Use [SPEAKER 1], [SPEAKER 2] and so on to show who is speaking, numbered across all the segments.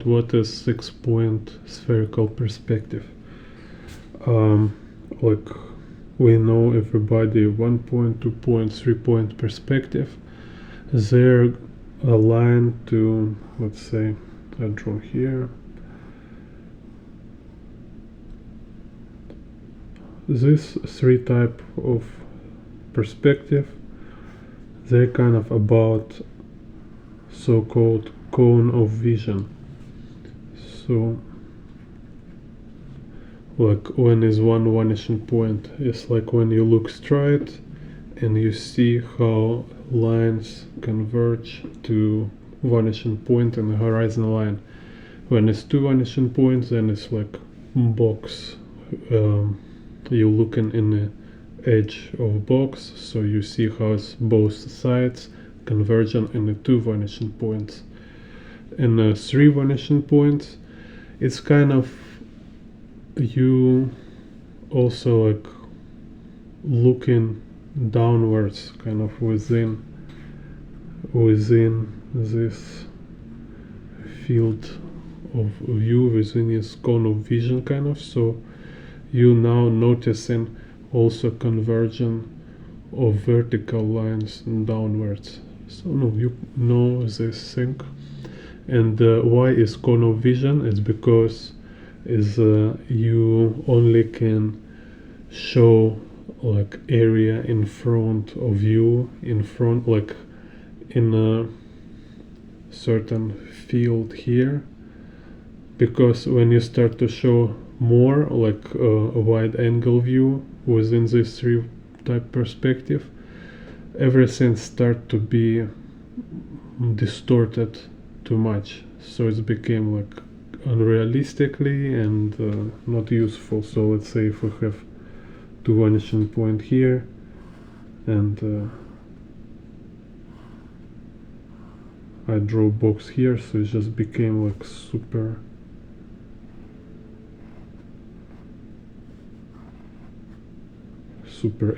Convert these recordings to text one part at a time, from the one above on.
[SPEAKER 1] What is 6-point spherical perspective? Like we know everybody 1-point, 2-point, 3-point perspective. They're aligned to, let's say, I draw here. This three type of perspective, they're kind of about so-called cone of vision. So like when is one vanishing point, it's like when you look straight and you see how lines converge to vanishing point in the horizon line. When it's two vanishing points, then it's like box. You're looking in the edge of box, so you see how it's both sides converging in the two vanishing points. In the three vanishing points, it's kind of you also like looking downwards, kind of within this field of view, within this cone of vision, kind of. So you now noticing also conversion of vertical lines downwards. So no, you know this thing. And why is cone of vision? It's because you only can show like area in front of you, in front, like in a certain field here, because when you start to show more like a wide angle view within this three type perspective, everything start to be distorted too much, so it became like unrealistically and not useful. So let's say if we have two vanishing point here and I draw box here, so it just became like super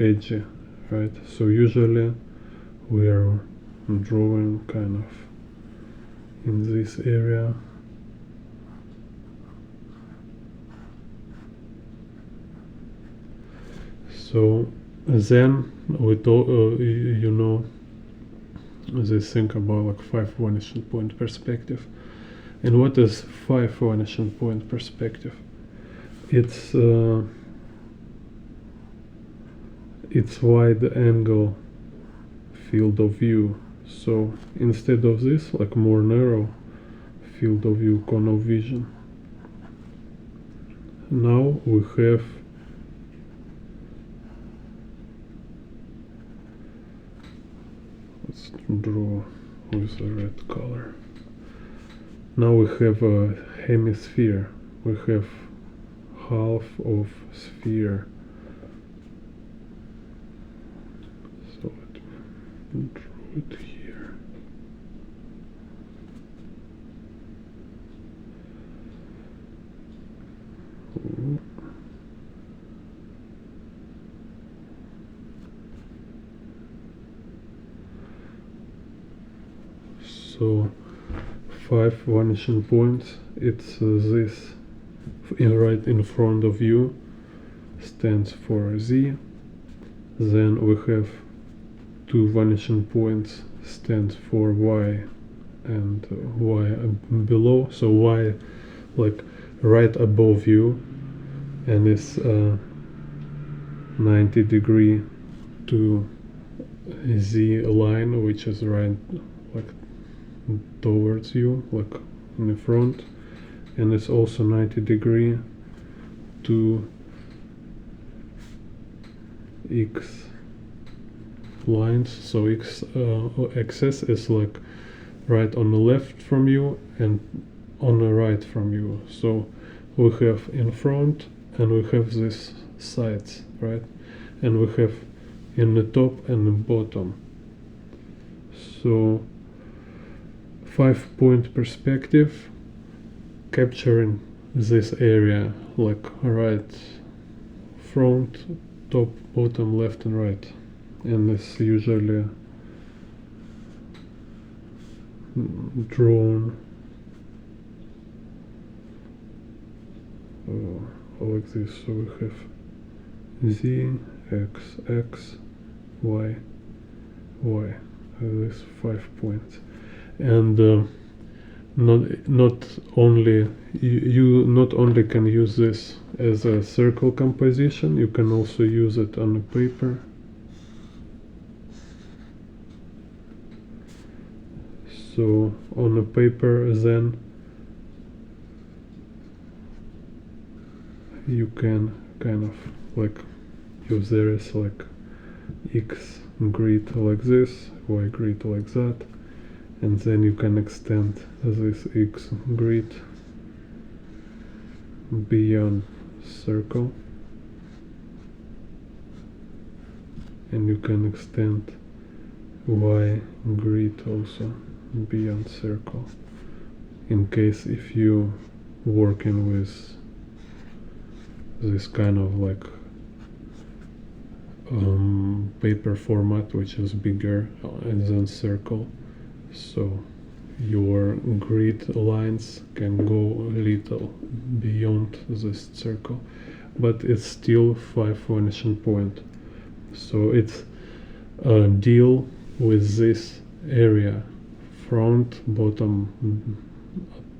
[SPEAKER 1] edgy, right? So usually we are drawing kind of in this area. So then we you know, this thing about like 5 vanishing point perspective. And what is 5 vanishing point perspective? It's wide angle field of view. So instead of this, like more narrow field of view, cone of vision, now we have let's draw with a red color. Now we have a hemisphere. We have half of sphere. So let me draw it here. Ooh. So 5 vanishing points, it's this right in front of you, stands for Z. Then we have 2 vanishing points, stands for Y and Y below. So Y like right above you, and it's 90 degree to Z line, which is right like towards you, like in the front, and it's also 90 degree to X lines. So X axis is like right on the left from you and on the right from you. So we have in front and we have these sides, right? And we have in the top and the bottom. So 5-point perspective, capturing this area like right, front, top, bottom, left and right. And it's usually drawn like this. So we have z, x, x, y, y. These 5 points, and not only you not only can use this as a circle composition, you can also use it on a paper. So on a paper, then you can kind of like use there is like x grid like this, y grid like that, and then you can extend this x grid beyond circle, and you can extend y grid also beyond circle, in case if you working with this kind of like paper format which is bigger than circle, so your grid lines can go a little beyond this circle, but it's still 5 vanishing point. So it's deal with this area: front, bottom,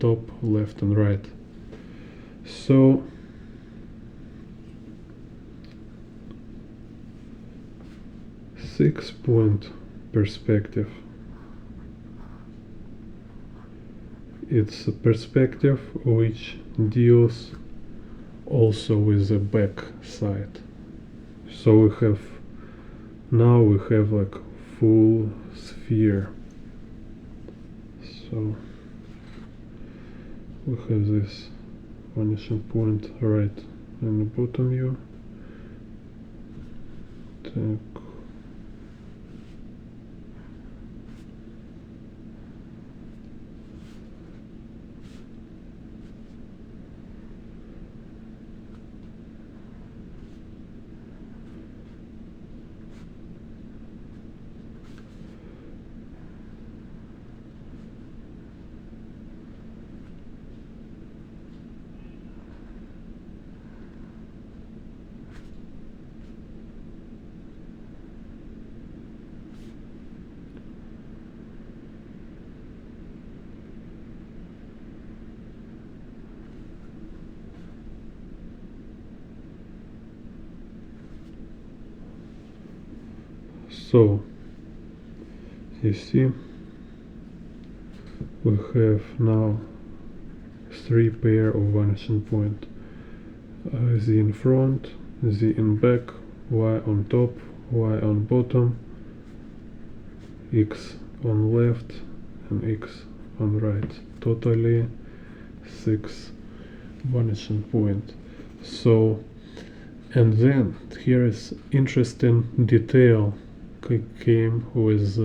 [SPEAKER 1] top, left and right. So 6-point perspective. It's a perspective which deals also with the back side. So we have like full sphere. So we have this vanishing point right in the bottom view. So you see, we have now 3 pair of vanishing point: z in front, z in back, y on top, y on bottom, x on left and x on right. Totally 6 vanishing point. So, and then here is interesting detail came with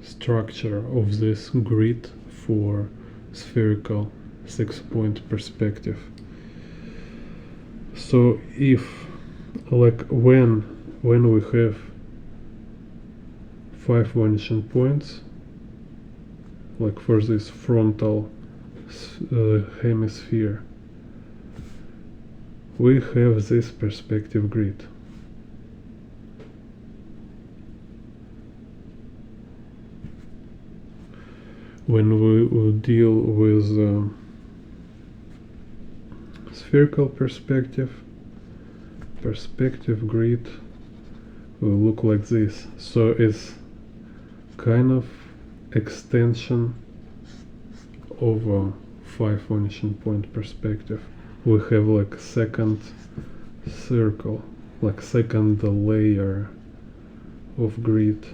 [SPEAKER 1] structure of this grid for spherical 6-point perspective. So if like when we have 5 vanishing points, like for this frontal hemisphere, we have this perspective grid. When we will deal with spherical perspective grid will look like this. So it's kind of extension of a 5 vanishing point perspective. We have like second circle, like second layer of grid.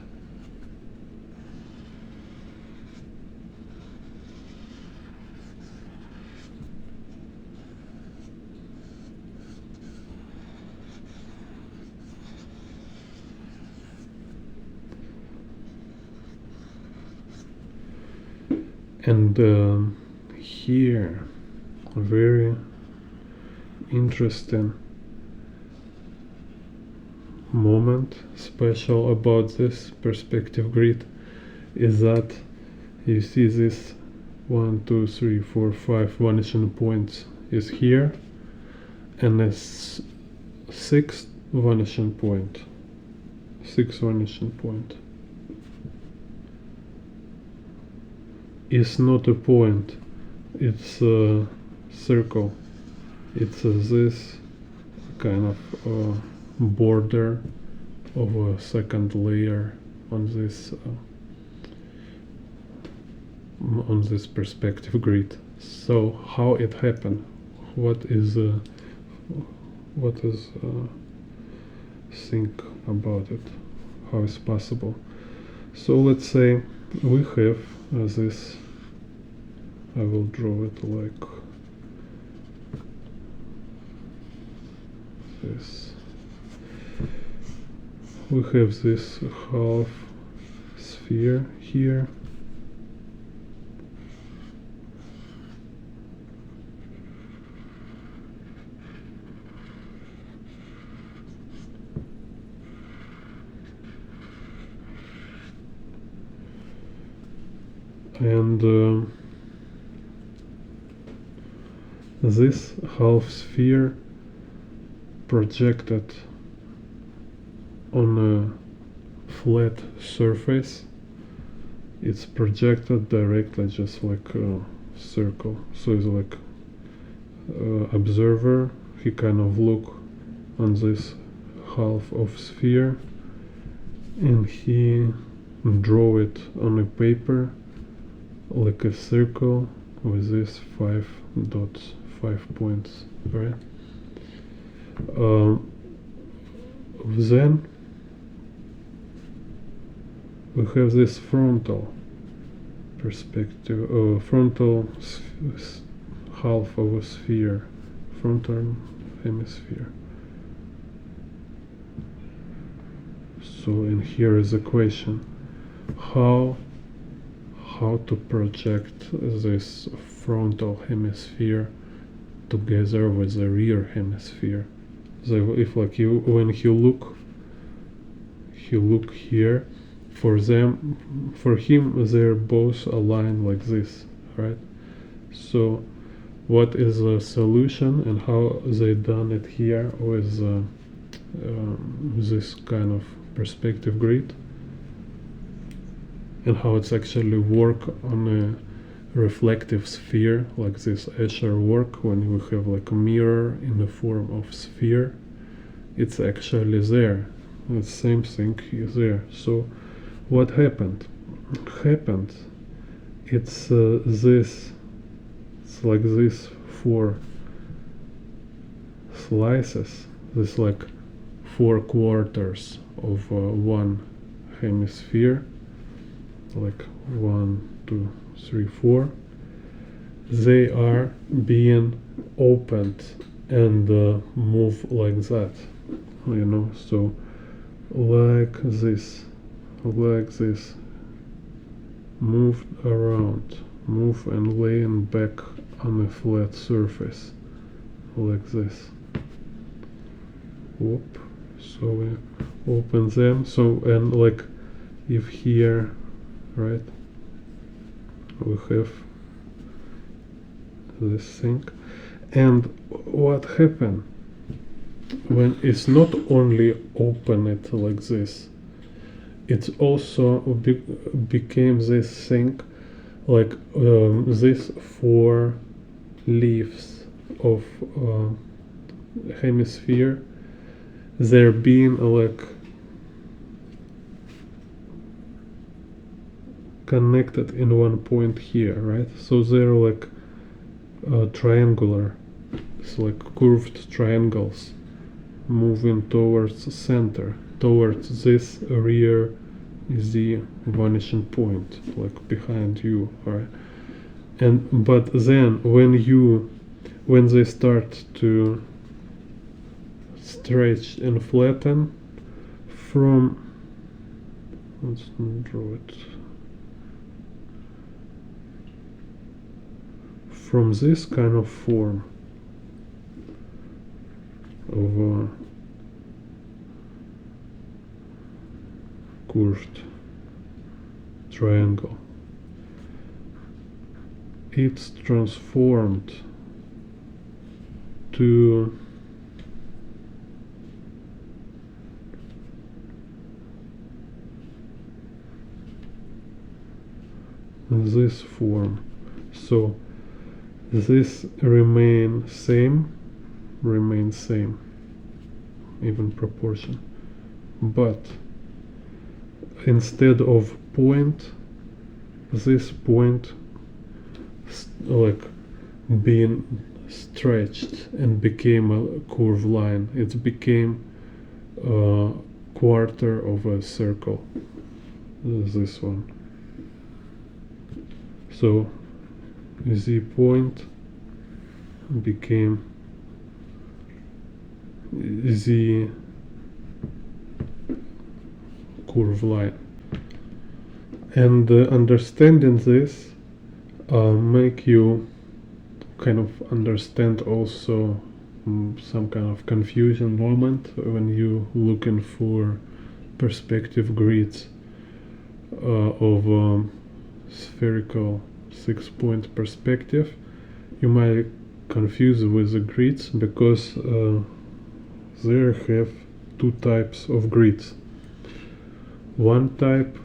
[SPEAKER 1] And here, a very interesting moment special about this perspective grid is that you see this 1, 2, 3, 4, 5 vanishing points is here, and a sixth vanishing point. Is not a point, it's a circle. It's this kind of border of a second layer on this perspective grid. So how it happened? What is think about it? How is possible? So let's say we have this. I will draw it like this. We have this half sphere here. And this half sphere projected on a flat surface, it's projected directly just like a circle. So it's like observer, he kind of look on this half of sphere and he draw it on a paper like a circle with these 5 dots, 5 points, right? Then we have this frontal perspective, frontal half of a sphere, frontal hemisphere. So, and here is a question: how to project this frontal hemisphere together with the rear hemisphere. So if like when you look here, for him they're both aligned like this, right? So what is the solution and how they done it here with this kind of perspective grid, and how it's actually work on a reflective sphere like this Escher work, when we have like a mirror in the form of sphere. It's actually there, the same thing is there. So what happened? It's like this 4 slices, this like 4 quarters of one hemisphere, like 1, 2, 3, 4. They are being opened and move like that, you know. So like this, moved around, move and laying back on a flat surface like this. Whoop. So we open them. So, and like if here, right, we have this thing. And what happened when it's not only open it like this, it's also became this thing like these 4 leaves of hemisphere, they're being like connected in one point here, right? So they're like triangular, it's like curved triangles moving towards the center, towards this rear is the vanishing point, like behind you, right? And but then when they start to stretch and flatten from, let's draw it, from this kind of form of curved triangle, it's transformed to this form. So this remains same, even proportion, but instead of point, this point like being stretched and became a curved line. It became a quarter of a circle, this one. So Z point became Z curve line, and understanding this make you kind of understand also some kind of confusion moment when you looking for perspective grids of spherical 6-point perspective. You might confuse with the grids because there have two types of grids. One type,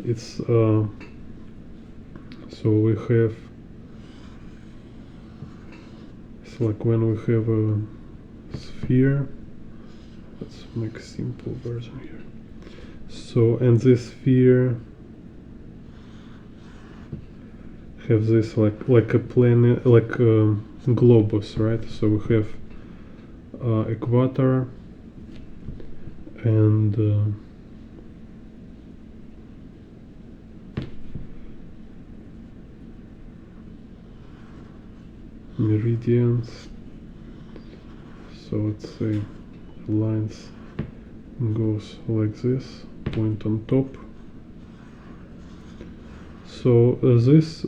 [SPEAKER 1] it's so we have, it's like when we have a sphere. Let's make a simple version here. So, and this sphere have this like a planet, like a globus, right? So we have equator and meridians. So let's say lines goes like this, point on top. So this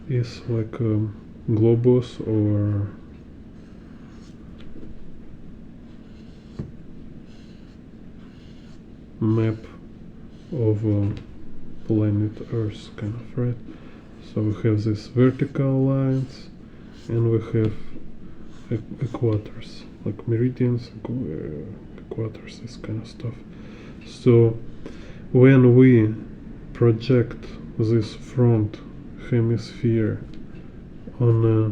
[SPEAKER 1] is like a globus or map of planet Earth, kind of, right? So we have these vertical lines and we have equators, like meridians, equators, this kind of stuff. So when we project this front hemisphere on a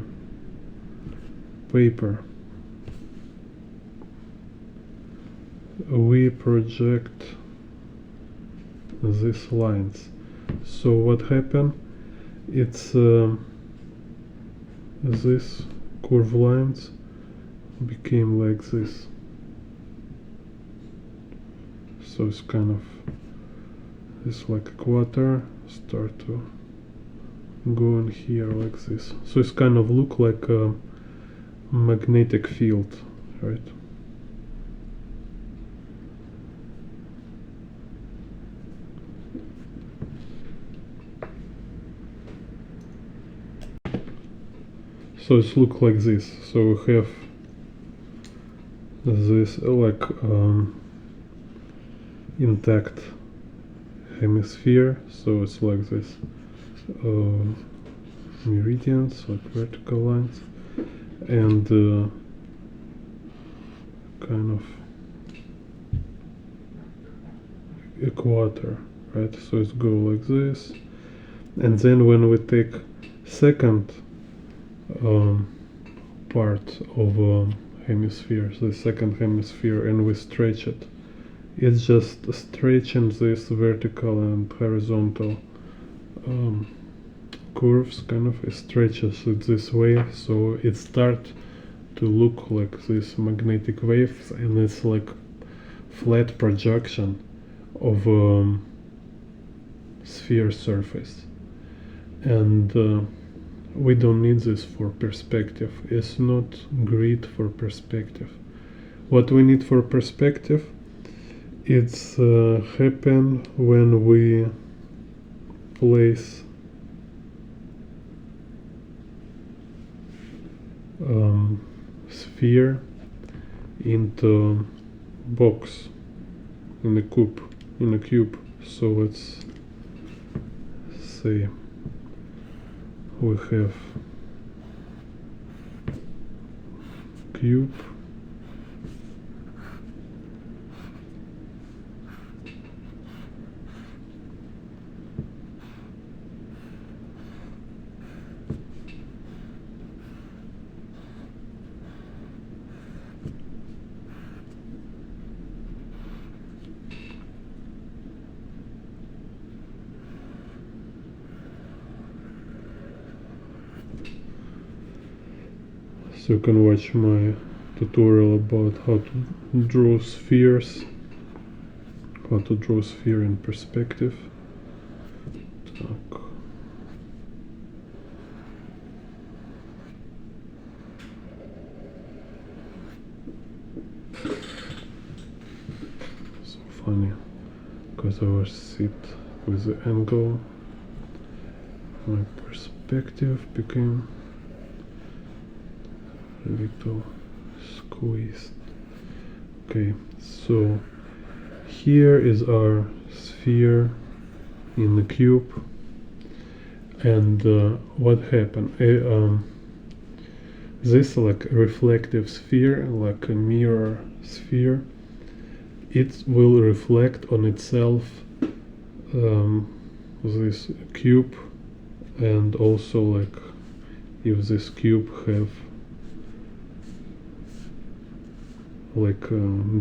[SPEAKER 1] paper, we project these lines. So what happened? It's this curved lines became like this. So it's kind of, it's like a quarter start to go in here like this. So it's kind of look like a magnetic field, right? So it looks like this. So we have this like intact hemisphere. So it's like this meridians, like vertical lines, and kind of equator, right? So it's go like this, and then when we take second part of hemisphere, the second hemisphere, and we stretch it, it's just stretching this vertical and horizontal curves, kind of, it stretches it this way, so it starts to look like this magnetic waves, and it's like flat projection of sphere surface. And we don't need this for perspective. It's not grid for perspective. What we need for perspective, it's happen when we place sphere into box, in a cube. So let's say we have cube. So you can watch my tutorial about how to draw spheres, how to draw sphere in perspective. Так. So funny, because I was sit with the angle, my perspective became a little squeezed. Okay, so here is our sphere in the cube, and what happened? This like reflective sphere, like a mirror sphere, it will reflect on itself this cube, and also like if this cube have like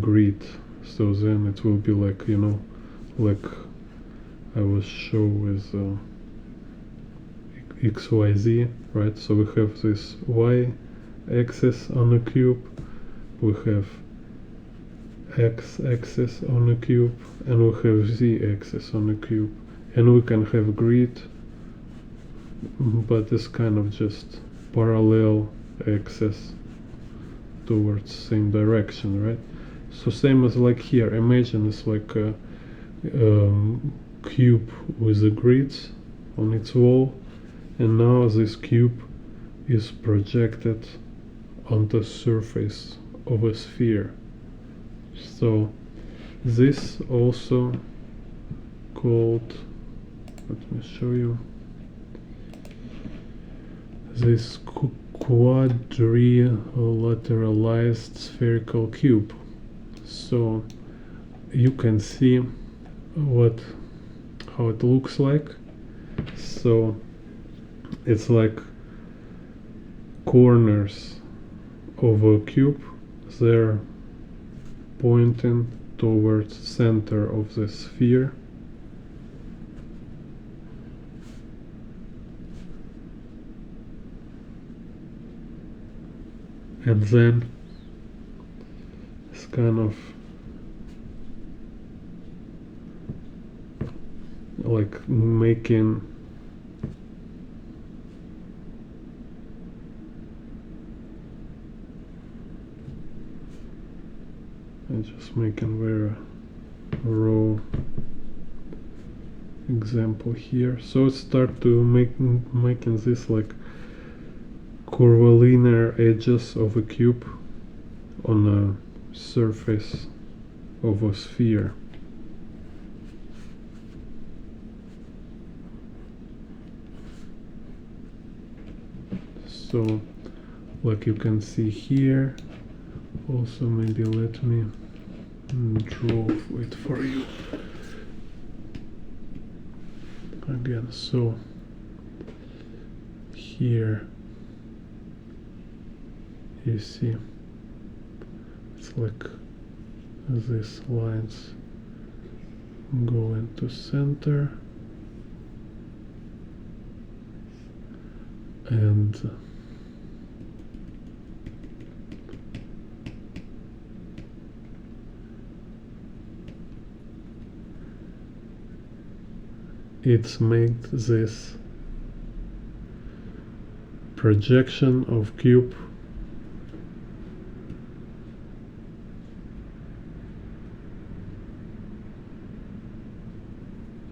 [SPEAKER 1] grid, so then it will be like, you know, like I was show with XYZ, right? So we have this Y axis on a cube, we have X axis on a cube, and we have Z axis on a cube, and we can have grid, but it's kind of just parallel axis towards same direction, right? So same as like here, imagine it's like a cube with the grids on its wall, and now this cube is projected on the surface of a sphere. So this also called, let me show you, this quadrilateralized spherical cube. So you can see how it looks like. So it's like corners of a cube, they're pointing towards center of the sphere. And then it's kind of like making very raw example here. So start to making this like curvilinear edges of a cube on a surface of a sphere. So like you can see here, also maybe let me draw it for you again. So here you see it's like these lines go into center, and it's made this projection of cube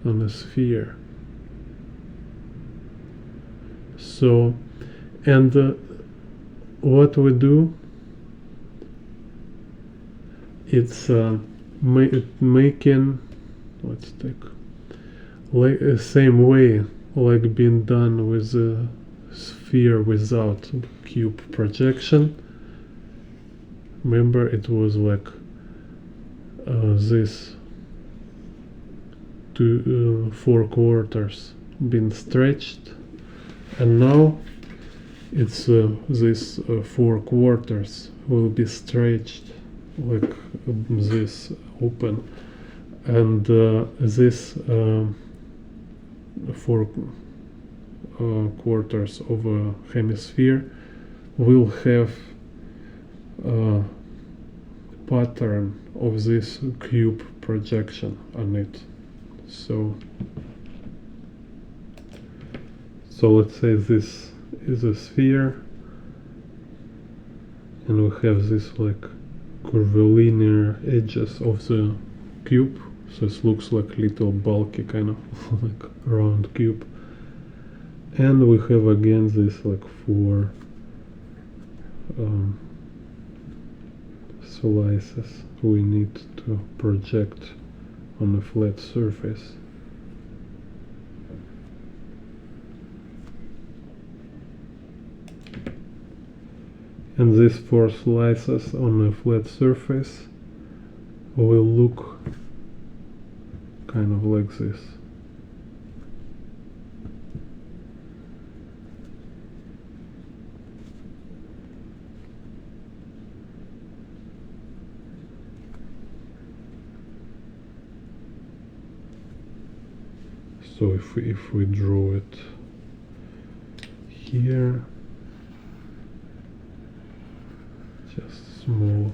[SPEAKER 1] on a sphere. So, and what we do, it's making, let's take like same way like being done with the sphere without cube projection. remember it was like this four quarters been stretched, and now it's this four quarters will be stretched like this open, and this four quarters of a hemisphere will have a pattern of this cube projection on it. So let's say this is a sphere, and we have this like curvilinear edges of the cube, so it looks like little bulky kind of like round cube, and we have again this like four slices we need to project on a flat surface. And these four slices on a flat surface will look kind of like this. So if we draw it here, just small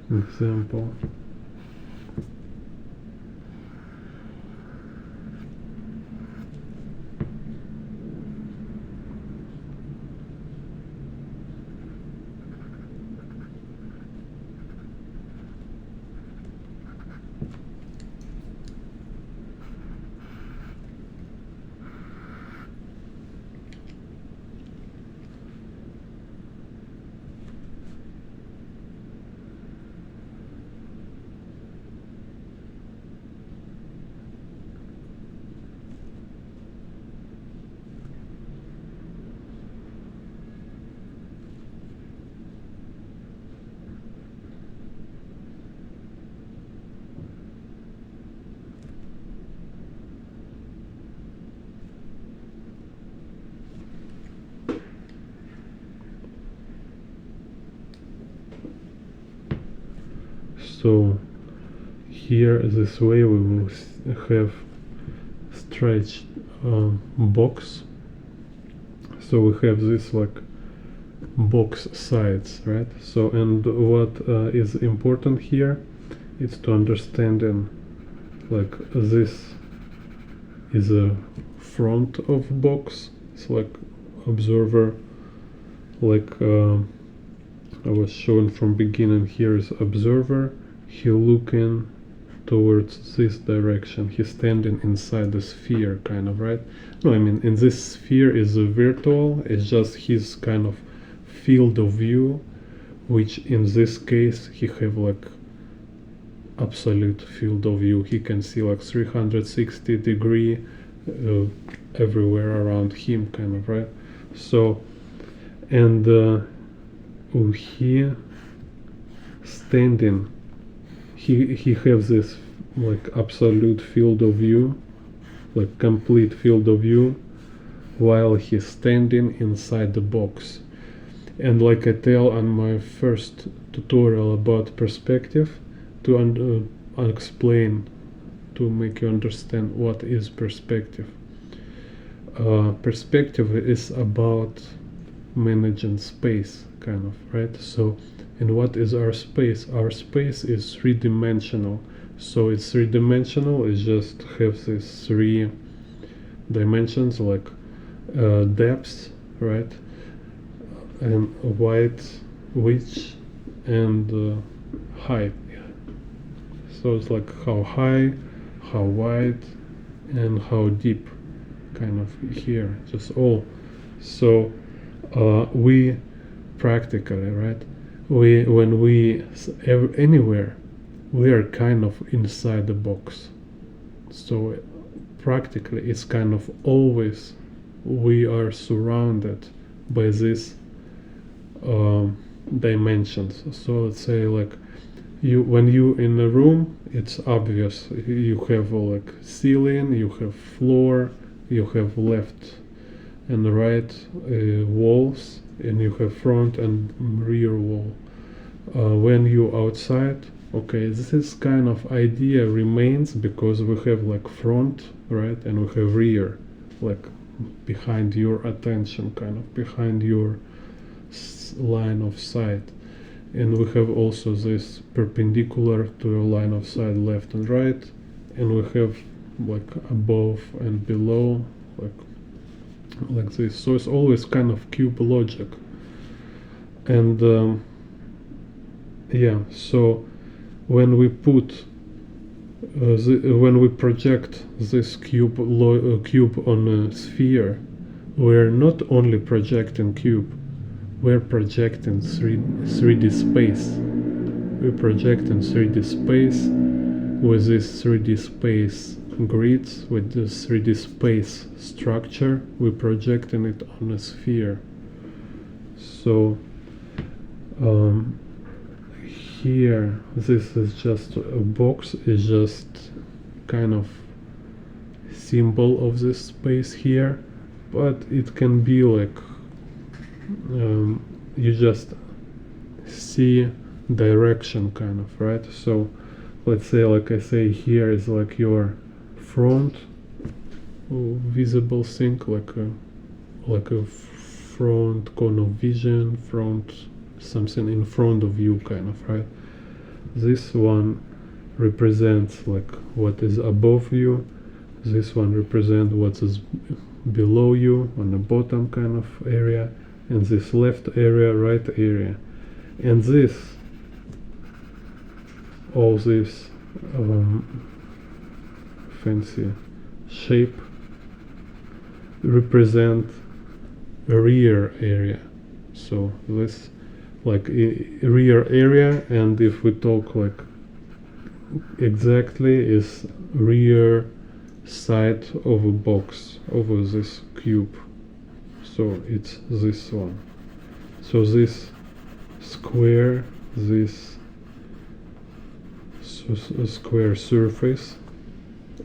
[SPEAKER 1] example. So here this way we will have stretched box. So we have this like box sides, right? So and what is important here is to understanding like this is a front of box. It's like observer, like I was shown from beginning. Here is observer. He looking towards this direction. He's standing inside the sphere, kind of, right? No, I mean, in this sphere is a virtual. It's just his kind of field of view, which in this case he have like absolute field of view. He can see like 360 degree everywhere around him, kind of, right? So, and here standing, he has this like absolute field of view, like complete field of view, while he's standing inside the box. And like I tell on my first tutorial about perspective, to explain, to make you understand what is perspective. Perspective is about managing space, kind of, right? So, and what is our space? Our space is three-dimensional. So it's three-dimensional. It just have these three dimensions, like depth, right, and width, and height. So it's like how high, how wide, and how deep, kind of here, just all. So we practically, right, when we anywhere, we are kind of inside the box. So practically it's kind of always we are surrounded by this dimensions. So let's say like when you in a room, it's obvious. You have like ceiling, you have floor, you have left and right walls, and you have front and rear wall. When you outside, okay, this kind of idea remains because we have like front, right, and we have rear, like behind your attention, kind of behind your line of sight. And we have also this perpendicular to your line of sight, left and right, and we have like above and below, like this. So it's always kind of cube logic. And yeah, so when we put when we project this cube on a sphere, we're not only projecting cube, we're projecting 3D space. We project in 3D space with this 3D space grids, with this 3D space structure. We're projecting it on a sphere. So here, this is just a box, is just kind of symbol of this space here, but it can be like you just see direction, kind of, right? So let's say, like I say, here is like your front visible thing, like a front cone of vision, front something in front of you, kind of, right? This one represents like what is above you, this one represents what is below you on the bottom kind of area, and this left area, right area. And this, all this fancy shape represent a rear area. So this like a rear area, and if we talk like exactly, is rear side of a box over this cube. So it's this one. So this square, this square surface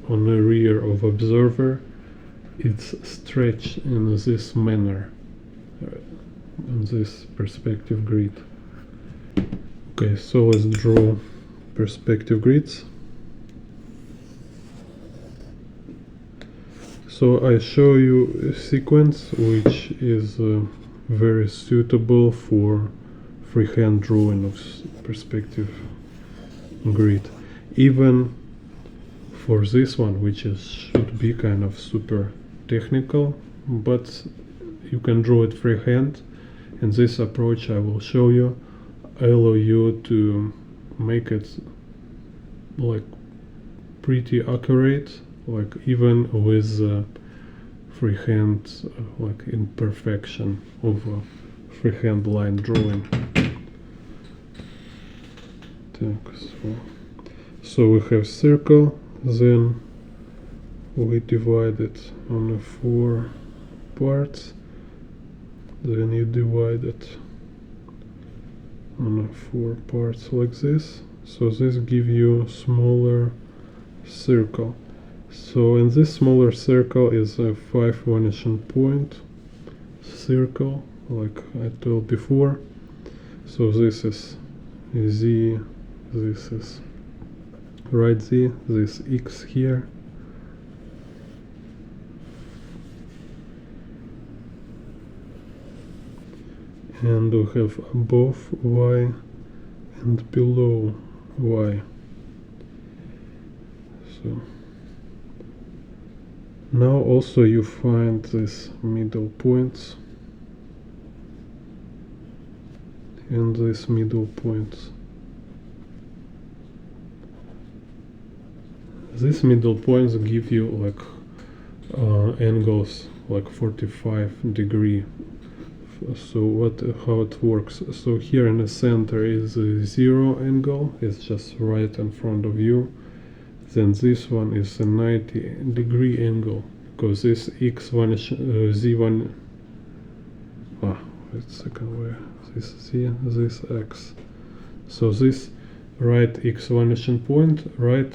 [SPEAKER 1] on the rear of observer, it's stretched in this manner on this perspective grid. Okay, so let's draw perspective grids. So I show you a sequence which is very suitable for freehand drawing of perspective grid. Even for this one, which is should be kind of super technical, but you can draw it freehand. And this approach I will show you allow you to make it like pretty accurate, like even with freehand like imperfection of freehand line drawing. So we have circle, then we divide it on 4 parts, then you divide it on 4 parts like this. So this gives you smaller circle. So in this smaller circle is a 5 vanishing point circle, like I told before. So this is Z, this is right Z, this X here. And we have above Y and below Y. So now also you find these middle points and these middle points. These middle points give you like angles like 45 degree. So how it works? So here in the center is a 0 angle, it's just right in front of you. Then this one is a 90 degree angle, because this Z1, wait a second, where this Z, this X. So this right X vanishing point, right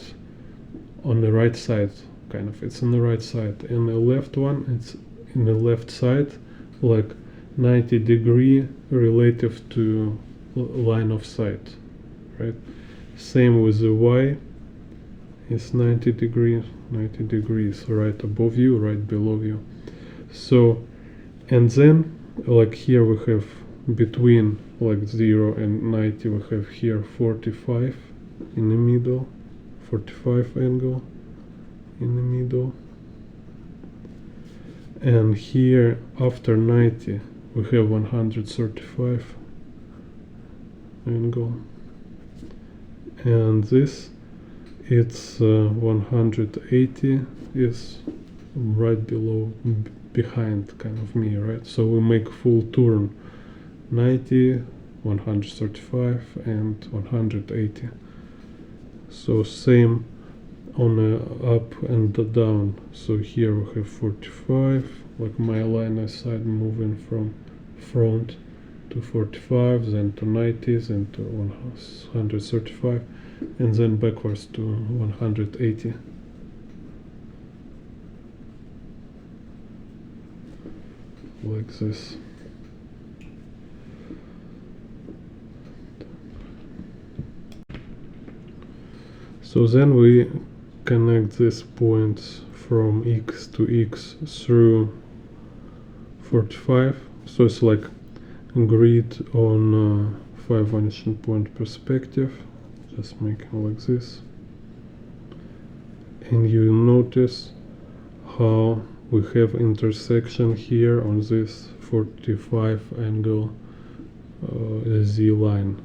[SPEAKER 1] on the right side, kind of, it's on the right side, and the left one, it's in the left side, like 90-degree relative to line of sight, right? Same with the Y, it's 90 degrees right above you, right below you. So, and then like here we have between like 0 and 90, we have here 45 in the middle, 45 angle in the middle, and here after 90 we have 135 angle, and this it's 180 is right below, behind kind of me, right? So we make full turn, 90, 135 and 180. So same on the up and the down. So here we have 45, like my line of sight moving from front to 45, then to 90, then to 135, and then backwards to 180. Like this. So then we connect these points from X to X through 45. So it's like a grid on 5 vanishing point perspective, just making like this. And you notice how we have intersection here on this 45 angle Z line,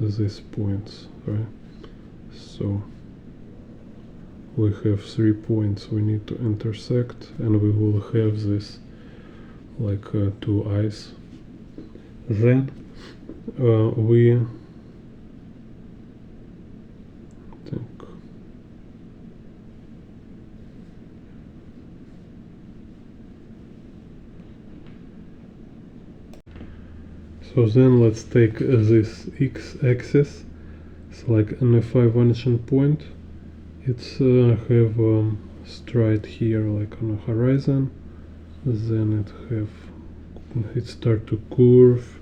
[SPEAKER 1] these points, right? So we have 3 points we need to intersect, and we will have this like 2 eyes. Then we think so then let's take this x-axis. It's like an F5 vanishing point. It's have straight here like on a horizon, then it start to curve,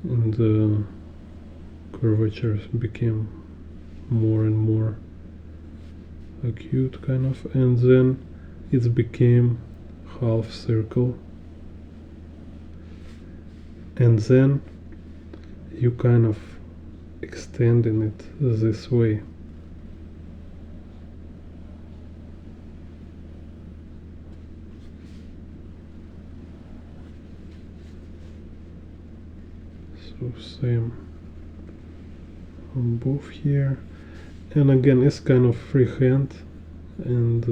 [SPEAKER 1] and the curvature became more and more acute kind of, and then it became half circle, and then you kind of extending it this way. So same on both here, and again it's kind of freehand, and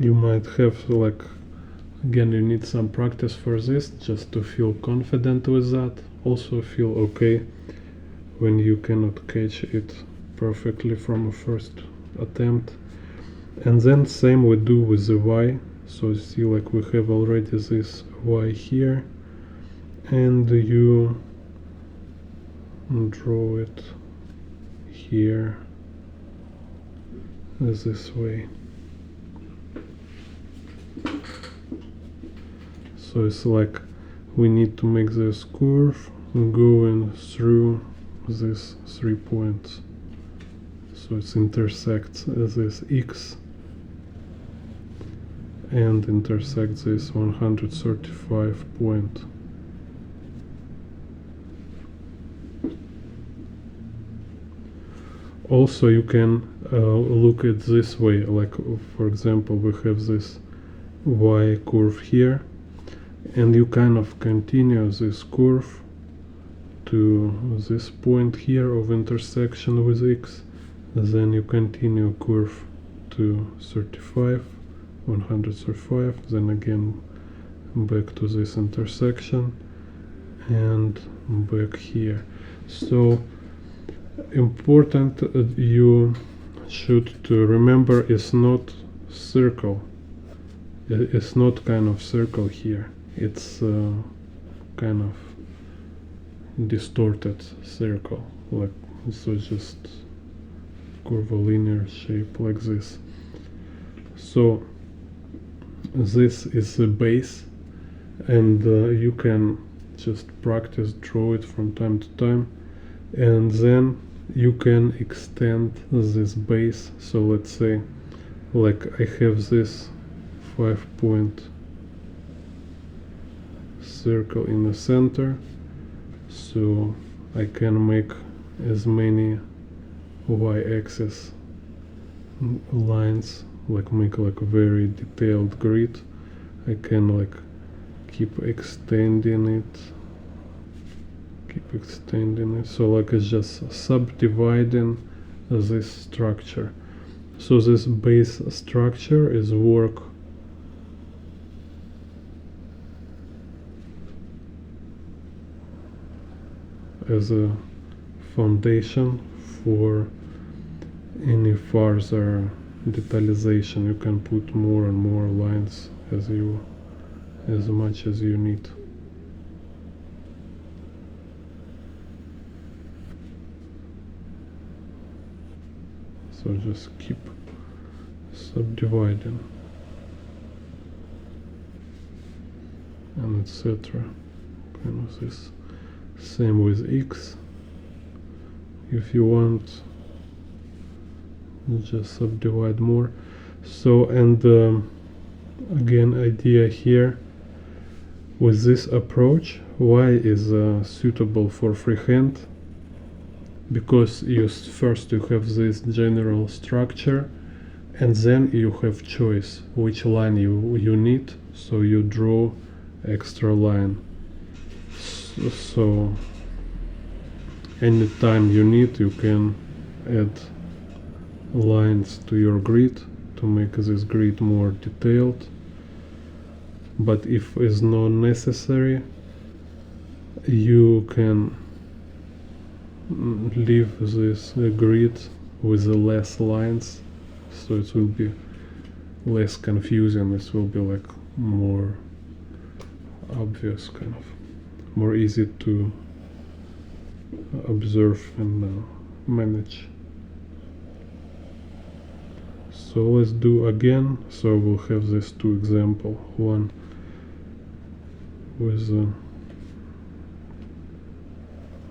[SPEAKER 1] you might have like, again you need some practice for this just to feel confident with that. Also feel okay when you cannot catch it perfectly from a first attempt. And then same we do with the Y. So see, like we have already this Y here, and you draw it here this way. So it's like we need to make this curve going through these 3 points. So it intersects this X and intersects this 135 point. Also you can look at this way, like for example we have this Y curve here, and you kind of continue this curve to this point here of intersection with X, then you continue curve to 35, 135, then again back to this intersection and back here. So important you should to remember is not circle. It's not kind of circle here, it's kind of distorted circle, like so, just curvilinear shape like this. So this is the base, and you can just practice, draw it from time to time, and then you can extend this base. So let's say, like, I have this 5-point circle in the center, so I can make as many y-axis lines, like make like a very detailed grid. I can like keep extending it, so like it's just subdividing this structure. So this base structure is work as a foundation for any further detalization. You can put more and more lines as much as you need. So just keep subdividing, and etc. Kind of this. Same with X. If you want, just subdivide more. So, and again, idea here with this approach, Y is suitable for freehand, because first you have this general structure, and then you have choice which line you need, so you draw extra line. So anytime you need, you can add lines to your grid to make this grid more detailed. But if it's not necessary, you can leave this grid with less lines, so it will be less confusing. This will be like more obvious, kind of more easy to observe and manage. So let's do again. So we'll have these two examples, one with a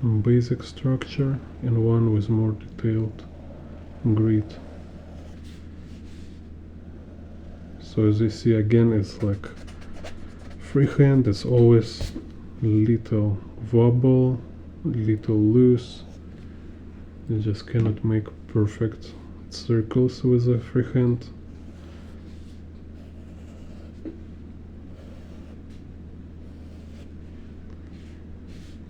[SPEAKER 1] basic structure and one with more detailed grid. So as you see, again, it's like freehand, it's always little wobble, little loose. You just cannot make perfect circles with a freehand.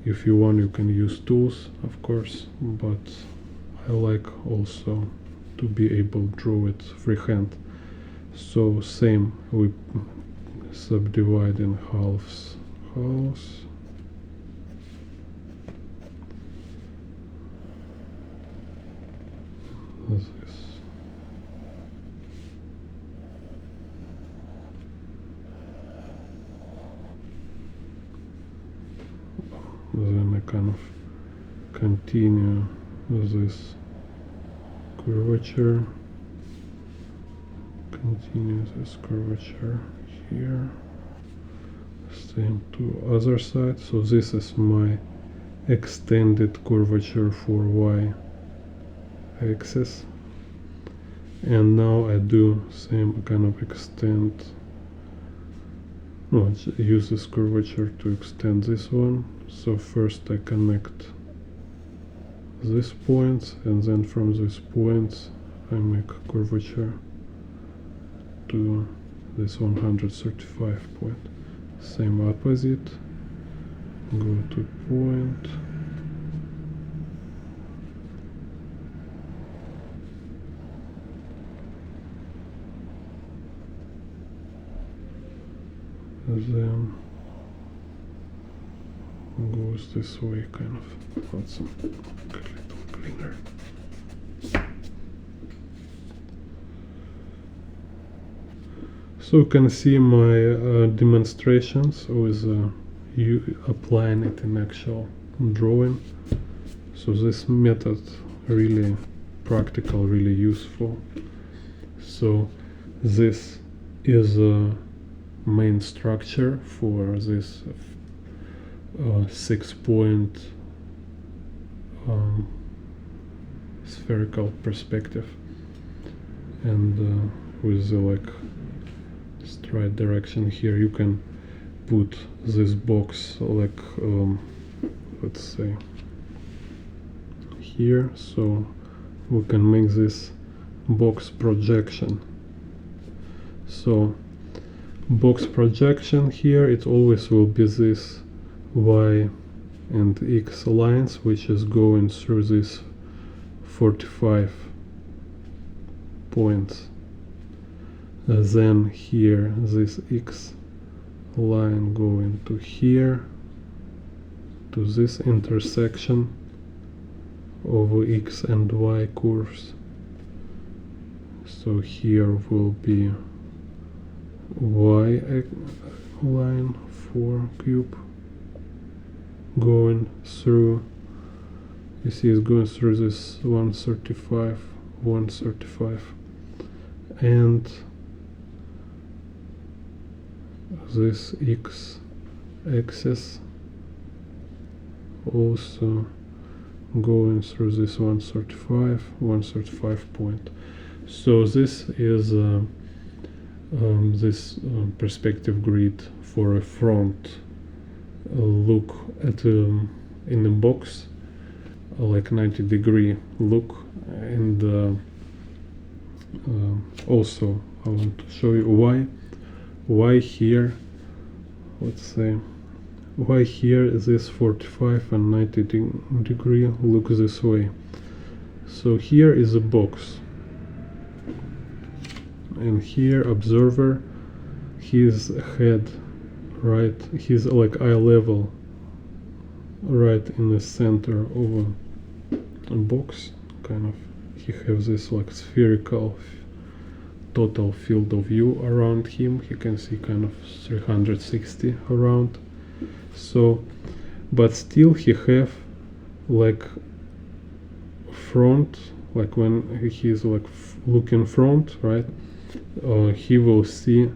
[SPEAKER 1] If you want, you can use tools, of course, but I like also to be able to draw it freehand. So same, we subdivide in halves. This. Then I kind of continue this curvature, here. Same to other side. So this is my extended curvature for Y axis, and now I do same kind of extend. No, use this curvature to extend this one. So first I connect these points, and then from these points I make curvature to this 135 point. Same opposite, go to point, then goes this way, kind of. That's a little cleaner. So you can see my demonstrations with you applying it in actual drawing. So this method really practical, really useful. So this is a main structure for this 6-point spherical perspective, and with the like straight direction here you can put this box like let's say here, so we can make this box projection. So box projection here, it always will be this y and x lines which is going through these 45 points. Then here this x line going to here, to this intersection of x and y curves. So here will be y line for cube going through, you see it's going through this 135, and this x axis also going through this 135 point. So this is this perspective grid for a front look at in the box, like 90-degree look. And also I want to show you why here, let's say why here this 45 and 90 degree look this way. So here is a box, and here observer, his head, right, he's like eye level right in the center of a box, kind of. He has this like spherical total field of view around him. He can see kind of 360 around. So but still he have like front, like when he's like looking front, right, he will see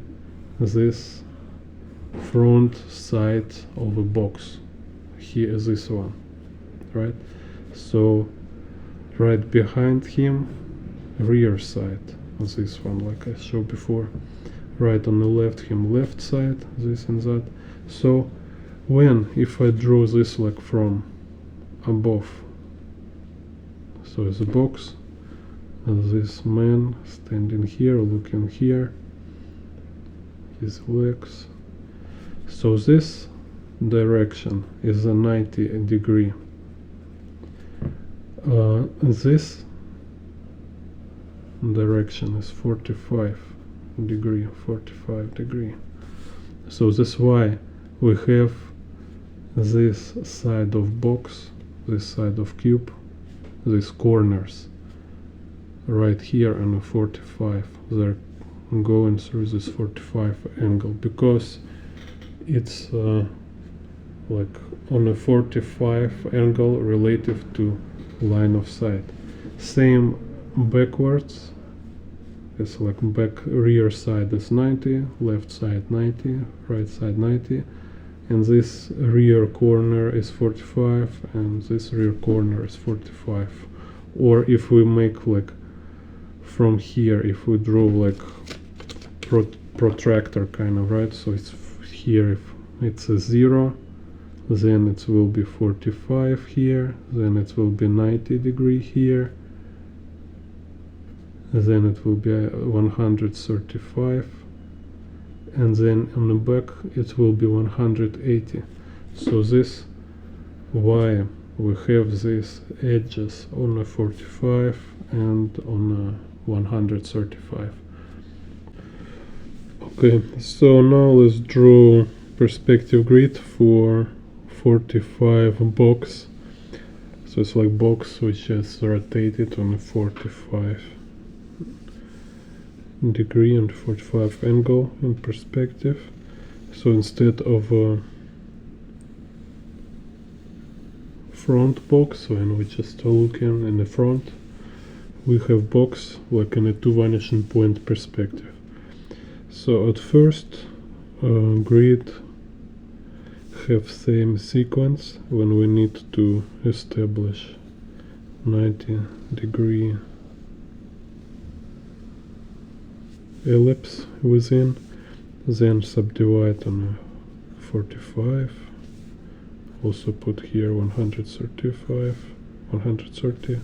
[SPEAKER 1] this front side of a box. Here is this one, right? So right behind him, rear side of this one, like I showed before. Right on the left him, left side, this and that. So if I draw this like from above, so it's a box, and this man standing here, looking here, his legs. So this direction is a 90 degree. This direction is 45 degree. So that's why we have this side of box, this side of cube, these corners right here on a 45. They're going through this 45 angle because it's like on a 45 angle relative to line of sight. Same backwards, it's like rear side is 90, left side 90, right side 90, and this rear corner is 45, and this rear corner is 45. Or if we make like from here, if we draw like protractor kind of, right, so it's here, if it's a 0, then it will be 45 here, then it will be 90 degree here, then it will be 135, and then on the back it will be 180. So this why we have these edges on a 45 and on a 135. Okay, so now let's draw perspective grid for 45 box. So it's like box which is rotated on a 45. degree and 45 angle in perspective. So instead of a front box when we just are looking in the front, we have box like in a two vanishing point perspective. So at first grid have same sequence when we need to establish 90-degree ellipse within, then subdivide on 45, also put here 135, 130,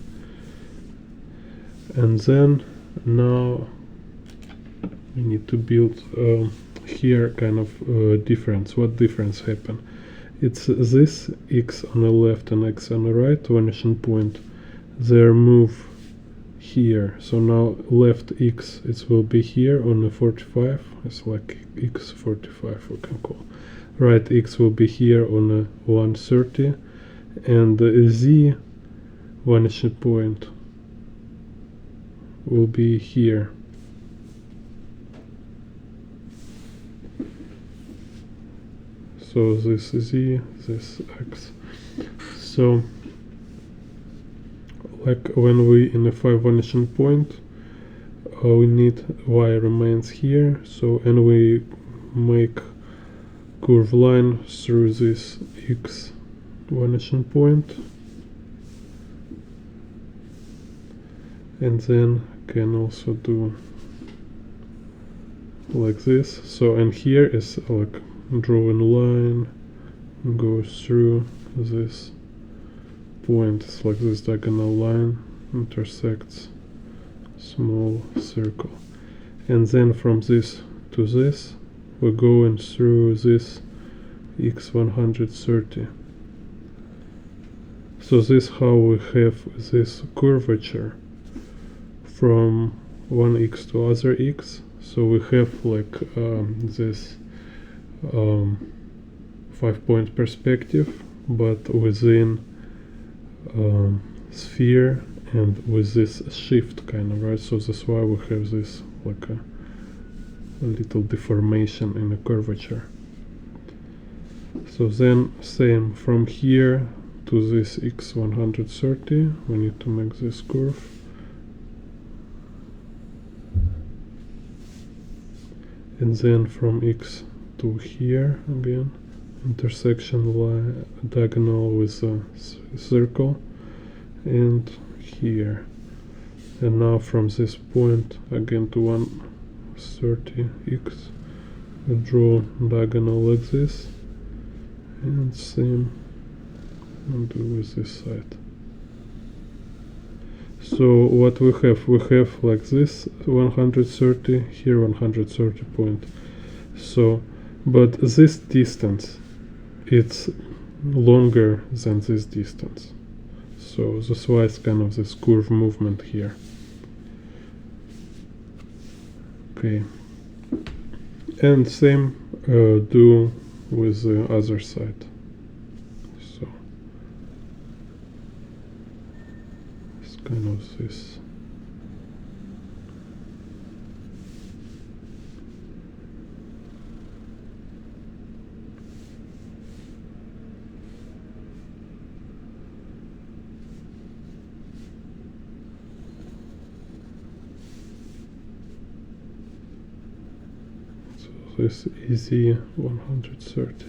[SPEAKER 1] and then now we need to build here kind of difference. What difference happen? It's this x on the left and x on the right vanishing point, their move here. So now left x it will be here on the 45, it's like x45 we can call. Right x will be here on the 130, and the z vanishing point will be here. So this is z, this x. So like when we in a 5 vanishing point, we need y remains here. So and we make curve line through this x vanishing point, and then can also do like this. So and here is like drawing line goes through this point. It's like this diagonal line intersects small circle, and then from this to this we're going through this x130. So this how we have this curvature from one x to other x. So we have like this 5-point perspective, but within sphere and with this shift kind of, right? So that's why we have this like a little deformation in the curvature. So then same from here to this x130, we need to make this curve. And then from x to here again, intersection line diagonal with a circle, and here. And now from this point again to 130x, we draw diagonal like this, and same and do with this side. So what we have like this 130, here 130 point. So but this distance it's longer than this distance, so that's why it's kind of this curve movement here. Okay, and same do with the other side. So it's kind of this. This easy 130.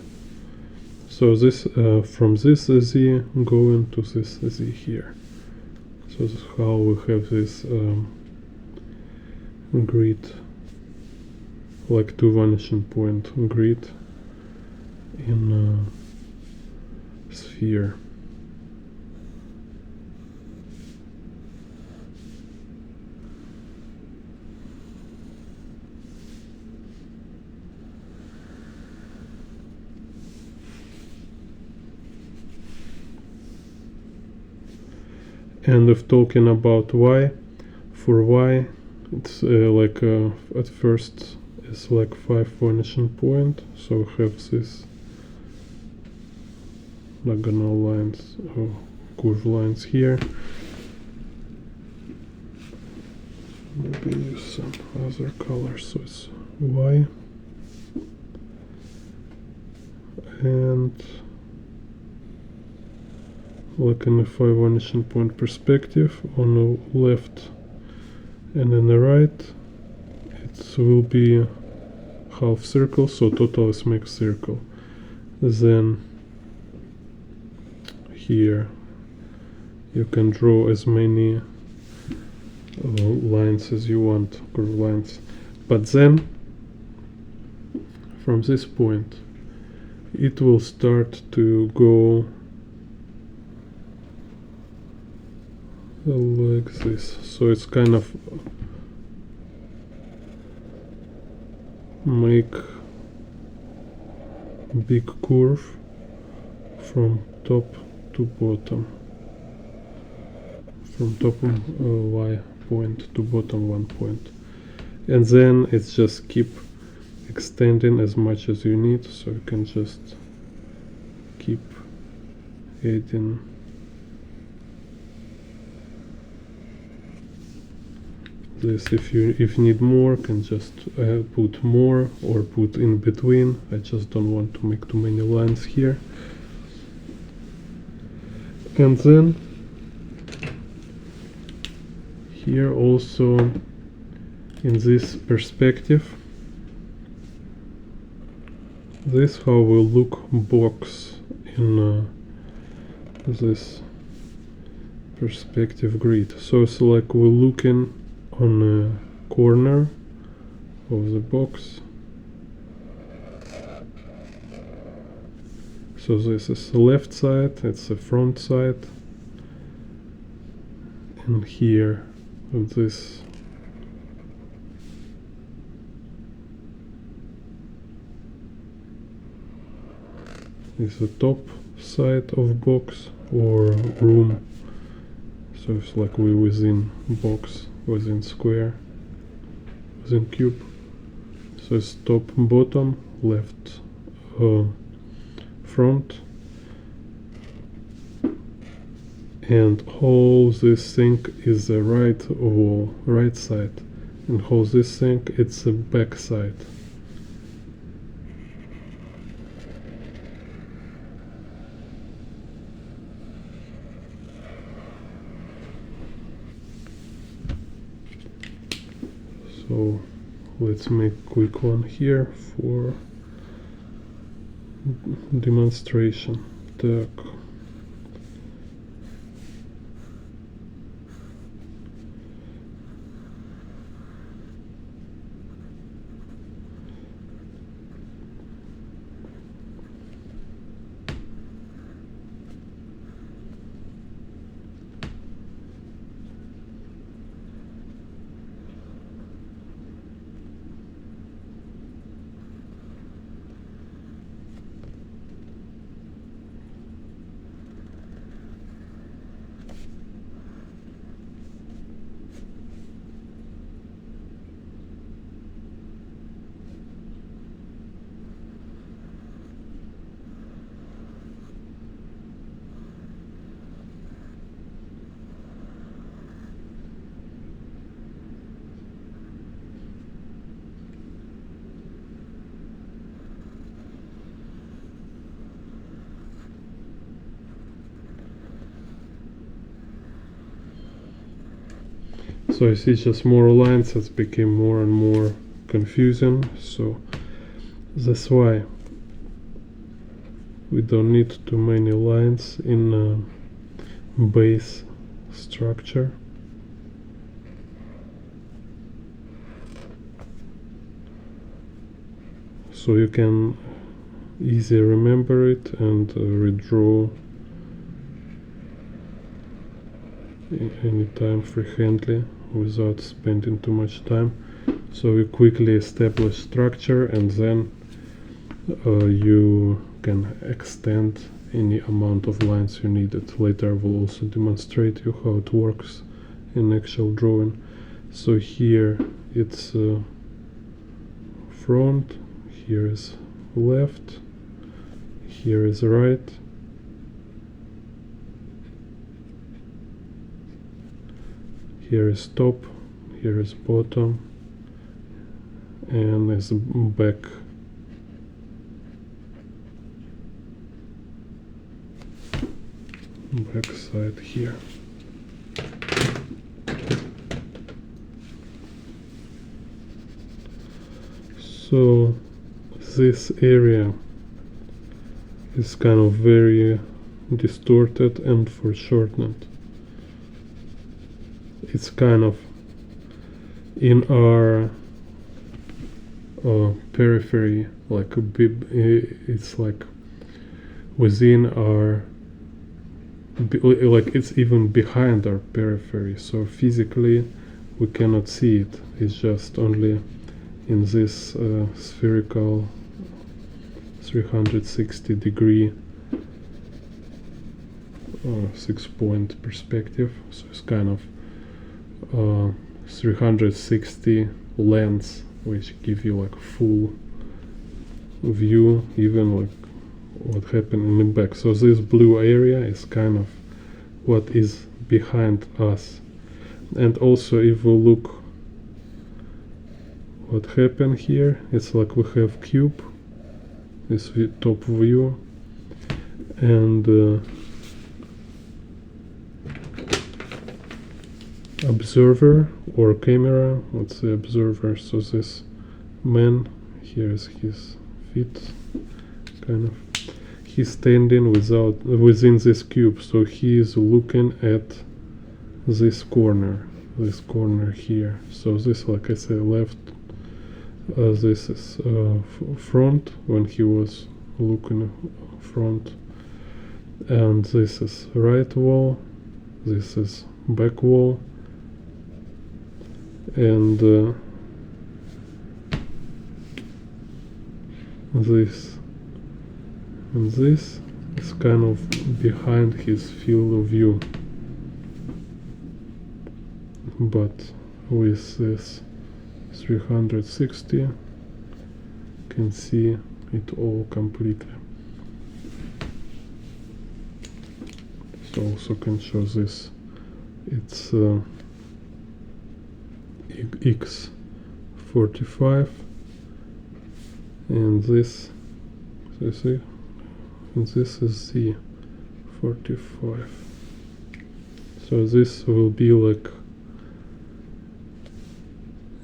[SPEAKER 1] So this from this z going to this z here. So this is how we have this grid, like two vanishing point grid in a sphere. And if talking about y, for y it's like at first it's like 5 vanishing point, so we have this diagonal lines or curve lines here, maybe use some other color, so it's Y. And like in a 5 vanishing point perspective, on the left and on the right, it will be half circle, so total is make circle. Then here you can draw as many lines as you want, curve lines. But then from this point it will start to go like this, so it's kind of make big curve from top to bottom, from top Y point to bottom 1 point, and then it's just keep extending as much as you need, so you can just keep adding this. If you need more, can just put more or put in between. I just don't want to make too many lines here. And then here also in this perspective, this how will look box in this perspective grid. So it's like we're looking on a corner of the box. So this is the left side, it's the front side, and here this is the top side of box or room. So it's like we're within box, within square, within cube. So it's top, bottom, left, front, and all this thing is the right wall, right side, and all this thing it's the back side. So let's make a quick one here for demonstration. Так. So I see just more lines, it became more and more confusing, so that's why we don't need too many lines in base structure. So you can easily remember it and redraw anytime freehandly without spending too much time. So you quickly establish structure, and then you can extend any amount of lines you needed. Later I will also demonstrate you how it works in actual drawing. So here it's front, here is left, here is right, here is top, here is bottom, and is back side here. So this area is kind of very distorted and foreshortened. It's kind of in our periphery, like a bit, it's like within our, like it's even behind our periphery, so physically we cannot see it. It's just only in this spherical 360-degree 6-point perspective. So it's kind of 360 lens, which give you like full view, even like what happened in the back. So this blue area is kind of what is behind us. And also if we look what happened here, it's like we have cube, this top view, and observer or camera. What's the observer? So this man, here is his feet, kind of. He's standing within this cube, so he is looking at this corner here. So this, like I said, left. This is front, when he was looking front, and this is right wall, this is back wall, and this is kind of behind his field of view, but with this 360 can see it all completely. So also can show this, it's X45, and this, so see, and this is Z45. So this will be like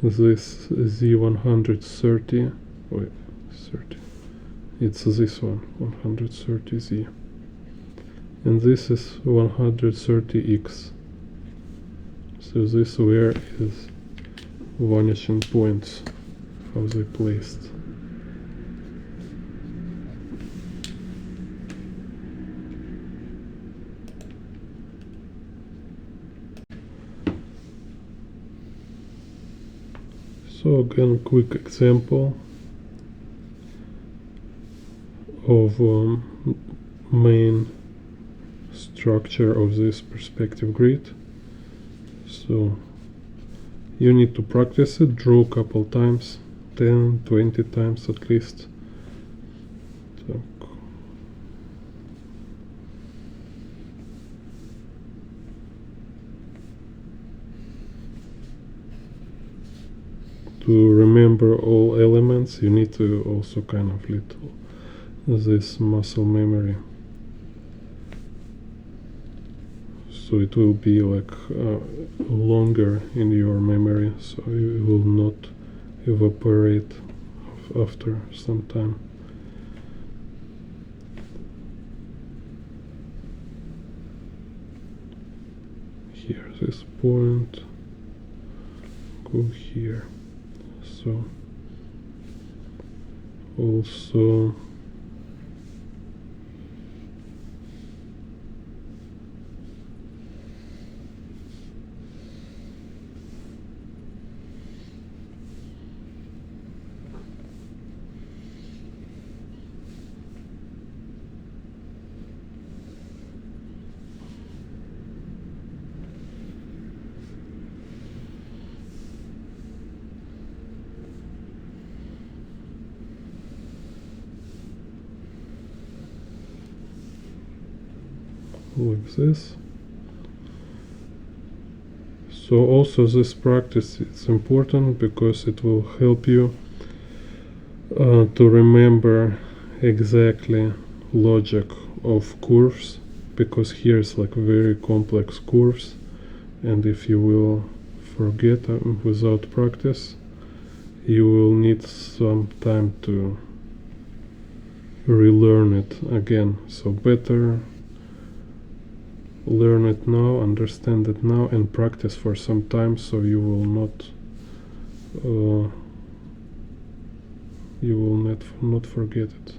[SPEAKER 1] this Z130, wait, 30, it's this one, 130Z, and this is 130X. So this where is vanishing points, how they placed. So again, quick example of main structure of this perspective grid. So you need to practice it, draw a couple times, 10, 20 times at least. So, to remember all elements, you need to also kind of little this muscle memory. So it will be like longer in your memory, so it will not evaporate after some time. Here, this point, go here. So also like this. So also this practice is important because it will help you to remember exactly logic of curves, because here is like very complex curves, and if you will forget without practice, you will need some time to relearn it again. So better learn it now, understand it now, and practice for some time, so you will not forget it.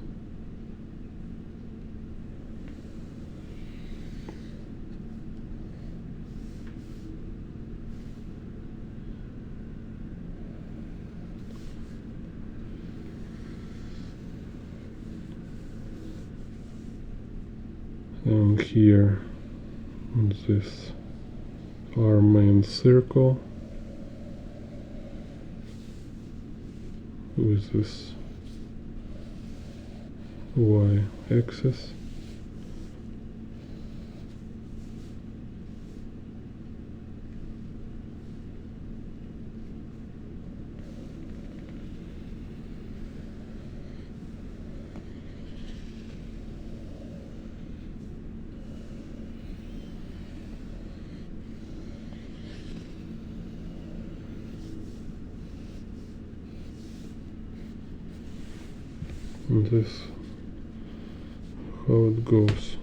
[SPEAKER 1] And here this our main circle with this y-axis. And this how it goes.